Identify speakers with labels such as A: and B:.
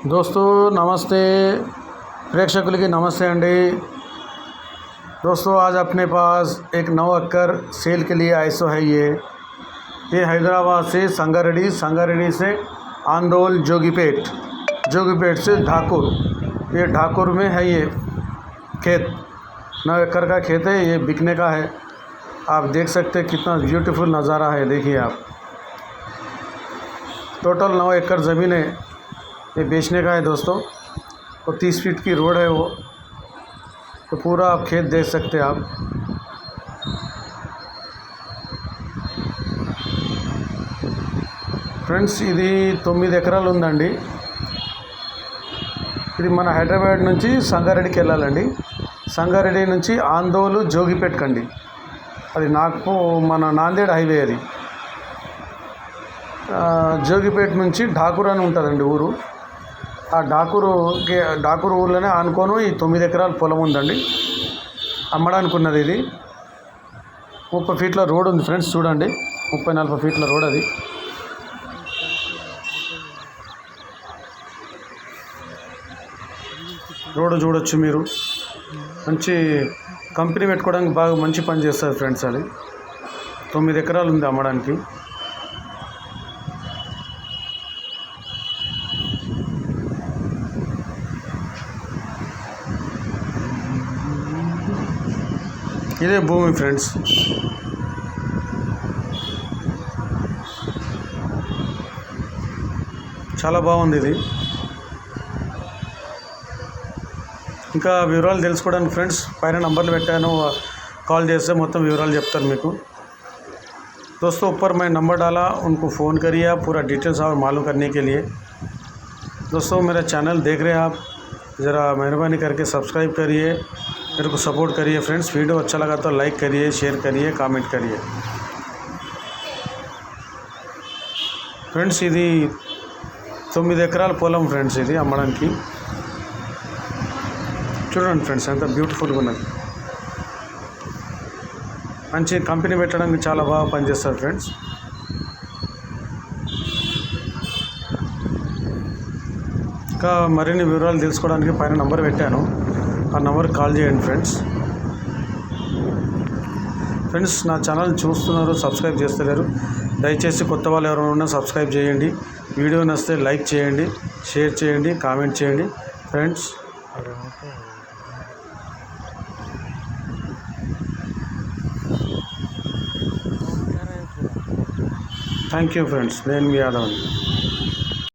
A: दोस्तों नमस्ते, प्रेक्षकुल की नमस्ते अंडी। दोस्तों आज अपने पास एक 9 एकड़ सेल के लिए आइसो है। ये हैदराबाद से संगारेड्डी से आंदोल, जोगीपेट से ठाकुर, ये ठाकुर में है। ये खेत 9 एकड़ का खेत है। ये बिकने का है। आप देख सकते हैं कितना ब्यूटीफुल नज़ारा है। देखिए आप, टोटल 9 एकड़ ज़मीन है। ये बेचने का है दोस्तों। तो 30 फीट की रोड है वो। तो पूरा आप खेत देख सकते हैं आप। ఫ్రెండ్స్ ఇది 9 ఎకరాలు ఉందండి। ఇది మన హైదరాబాద్ నుంచి సంగారెడ్డికి వెళ్ళాలండి। సంగారెడ్డి నుంచి ఆందోలు, జోగిపేట్ కండి। అది మన నాందేడ్ హైవే అది। జోగిపేట్ నుంచి ఠాకూర్ అని ఉంటుందండి ఊరు। ఆ ఠాకూర్ ఊర్లోనే ఆనుకోను ఈ 9 ఎకరాల పొలం ఉందండి। అమ్మడానికి ఉన్నది ఇది। 30 ఫీట్ల రోడ్ ఉంది ఫ్రెండ్స్, చూడండి 30-40 ఫీట్ల రోడ్ అది। రోడ్ చూడొచ్చు మీరు। మంచి కంపెనీ పెట్టుకోవడానికి బాగా మంచి పని చేస్తుంది ఫ్రెండ్స్ అది। 9 ఎకరాలు ఉంది అమ్మడానికి। ఇదే భూమి ఫ్రెండ్స్। చాలా బాగుంది ఇది। ఇంకా వివరాలు తెలుసుకోవడానికి ఫ్రెండ్స్ పైన నంబర్లు పెట్టాను, కాల్ చేస్తే మొత్తం వివరాలు చెప్తాను మీకు। दोस्तों ऊपर मैं नंबर डाला, उनको फ़ोन करिए आप पूरा डिटेल्स और मालूम करने के लिए। दोस्तों मेरा चैनल देख रहे हैं आप, ज़रा मेहरबानी करके सब्सक्राइब करिए, मेरे को सपोर्ट करिए फ्रेंड्स। वीडियो अच्छा लगा तो लाइक करिए, शेयर करिए, कामेंट करिए फ्रेंड्स। ఇది 9 ఎకరాల పొలం ఫ్రెండ్స్। ఇది అమ్మడానికి చూడండి ఫ్రెండ్స్ ఎంత బ్యూటిఫుల్గా ఉన్నది। మంచి కంపెనీ పెట్టడానికి చాలా బాగా పనిచేస్తారు ఫ్రెండ్స్। ఇంకా మరిన్ని వివరాలు తెలుసుకోవడానికి పైన నంబర్ పెట్టాను, ఆ నంబర్కి కాల్ చేయండి ఫ్రెండ్స్। నా ఛానల్ చూస్తున్నారు, సబ్స్క్రైబ్ చేస్తలేరు, దయచేసి కొత్త వాళ్ళు ఎవరైనా ఉన్నా సబ్స్క్రైబ్ చేయండి। వీడియో నచ్చితే లైక్ చేయండి, షేర్ చేయండి, కామెంట్ చేయండి ఫ్రెండ్స్। థ్యాంక్ యూ ఫ్రెండ్స్, నేను మీ యాదవ్।